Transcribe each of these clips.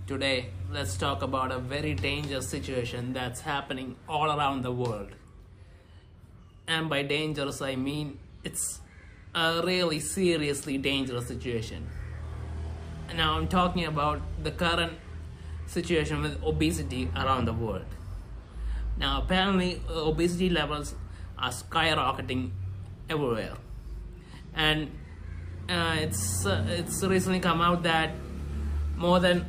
Today, let's talk about a very dangerous situation that's happening all around the world. And by dangerous, I mean it's a really seriously dangerous situation. Now, I'm talking about the current situation with obesity around the world. Now, apparently, obesity levels are skyrocketing everywhere, and it's recently come out that more than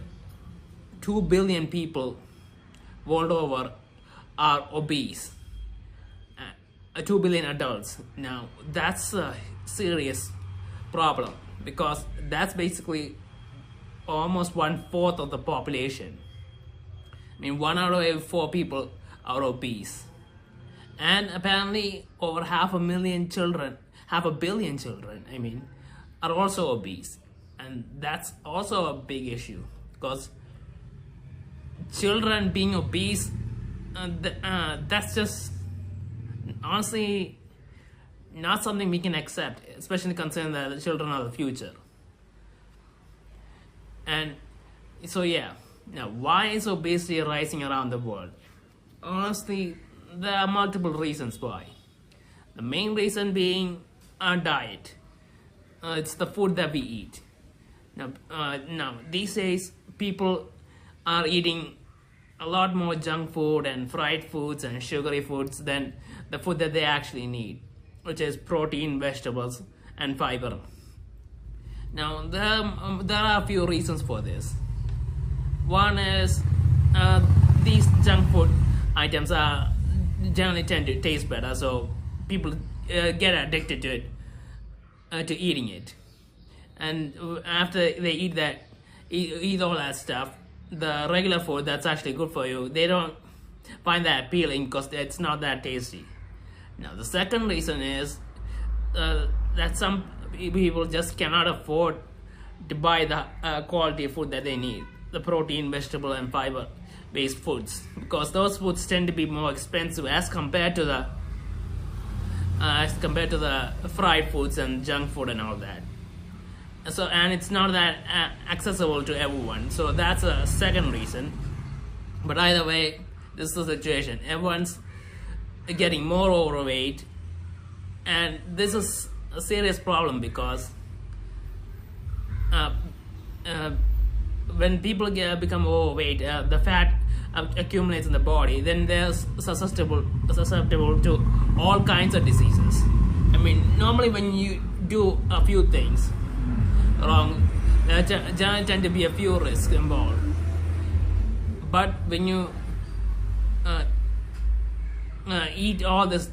2 billion people world over are obese. 2 billion adults. Now, that's a serious problem because that's basically almost 1/4 of the population. I mean, 1 out of every 4 people are obese. And apparently, over half a billion children, I mean, are also obese. And that's also a big issue because children being obese, that's just honestly not something we can accept, especially considering that the children are the future. And so yeah, now why is obesity rising around the world? Honestly, there are multiple reasons why. The main reason being our diet. It's the food that we eat. Now these days people are eating a lot more junk food and fried foods and sugary foods than the food that they actually need, which is protein, vegetables, and fiber. Now, there are a few reasons for this. One is these junk food items are generally tend to taste better, so people get addicted to it, to eating it. And after they eat all that stuff, the regular food that's actually good for you, they don't find that appealing because it's not that tasty. Now, the second reason is that some people just cannot afford to buy the quality food that they need, the protein, vegetable, and fiber based foods, because those foods tend to be more expensive as compared to the fried foods and junk food and all that. So, and it's not that accessible to everyone. So that's a second reason. But either way, this is the situation. Everyone's getting more overweight, and this is a serious problem because when people become overweight, the fat accumulates in the body. Then they're susceptible to all kinds of diseases. I mean, normally when you do a few things wrong, there generally tend to be a few risks involved. But when you eat all this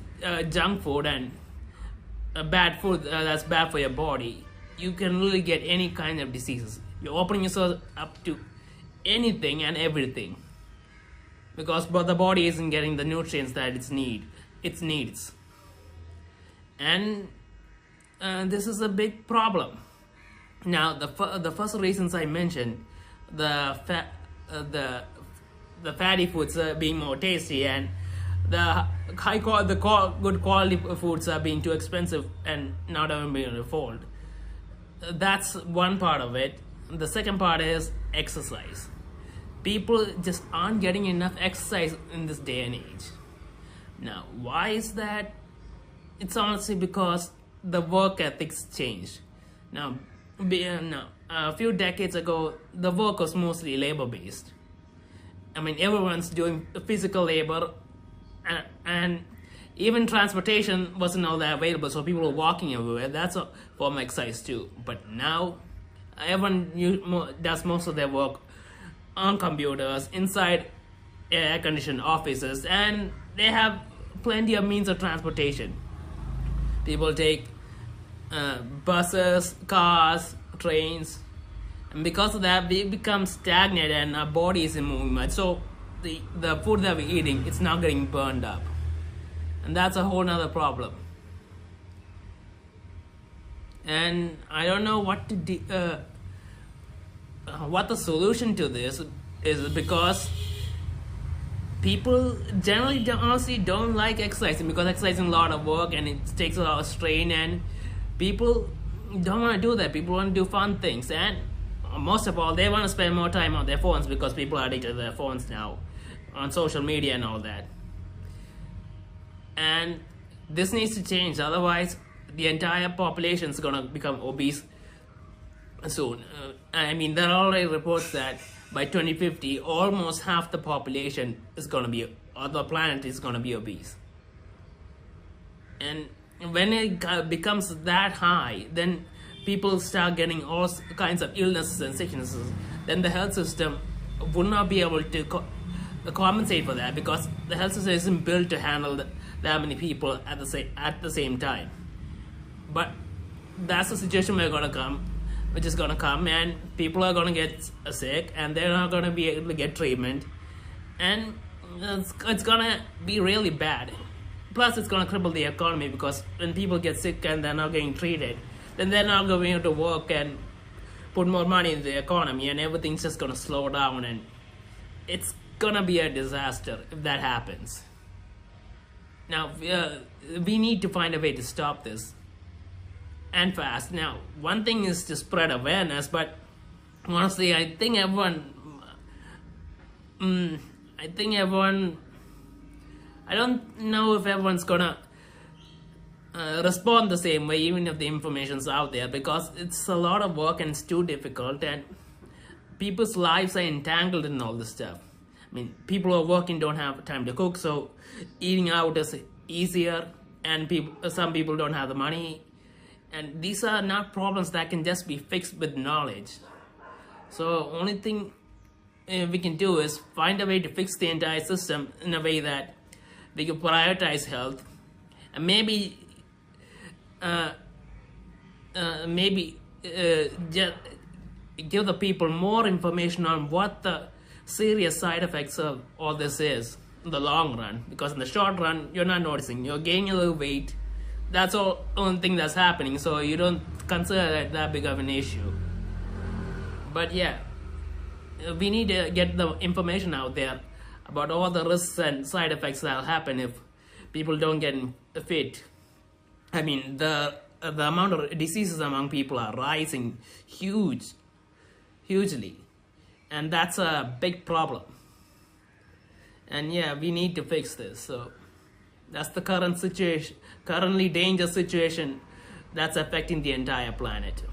junk food and bad food that's bad for your body, you can really get any kind of diseases. You're opening yourself up to anything and everything because the body isn't getting the nutrients that it needs. And this is a big problem. Now, the first reasons I mentioned, the fatty foods being more tasty, and the good quality foods are being too expensive and not even being afforded. That's one part of it. The second part is exercise. People just aren't getting enough exercise in this day and age. Now, why is that? It's honestly because the work ethics changed. Now, a few decades ago, the work was mostly labor-based. I mean, everyone's doing physical labor, and even transportation wasn't all that available, so people were walking everywhere. That's a form of exercise too. But now, everyone does most of their work on computers, inside air-conditioned offices, and they have plenty of means of transportation. People take buses, cars, trains, and because of that, we become stagnant and our body isn't moving much. So the food that we're eating, it's not getting burned up, and that's a whole nother problem. And I don't know what the solution to this is, because people generally honestly don't like exercising because exercising is a lot of work and it takes a lot of strain, and people don't want to do that. People want to do fun things, and most of all, they want to spend more time on their phones because people are addicted to their phones now, on social media and all that. And this needs to change, otherwise the entire population is going to become obese soon. I mean, there are already reports that by 2050, almost half the population is going to be, or the planet is going to be obese. And when it becomes that high, then people start getting all kinds of illnesses and sicknesses. Then the health system would not be able to compensate for that, because the health system isn't built to handle that many people at the same time. But that's the situation which is gonna come, and people are gonna get sick, and they're not gonna be able to get treatment, and it's gonna be really bad. Plus, it's gonna cripple the economy, because when people get sick and they're not getting treated, then they're not going to be able to work and put more money in the economy, and everything's just gonna slow down, and it's gonna be a disaster if that happens. Now, we need to find a way to stop this, and fast. Now, one thing is to spread awareness, but honestly, I think everyone, I don't know if everyone's gonna respond the same way, even if the information's out there, because it's a lot of work and it's too difficult, and people's lives are entangled in all this stuff. I mean, people who are working don't have time to cook, so eating out is easier, and some people don't have the money. And these are not problems that can just be fixed with knowledge. So only thing we can do is find a way to fix the entire system in a way that we can prioritize health, and maybe just give the people more information on what the serious side effects of all this is in the long run. Because in the short run, you're not noticing, you're gaining a little weight. That's the only thing that's happening, so you don't consider that big of an issue. But yeah, we need to get the information out there about all the risks and side effects that'll happen if people don't get fit. I mean, the amount of diseases among people are rising hugely, and that's a big problem. And yeah, we need to fix this. So that's the currently dangerous situation that's affecting the entire planet.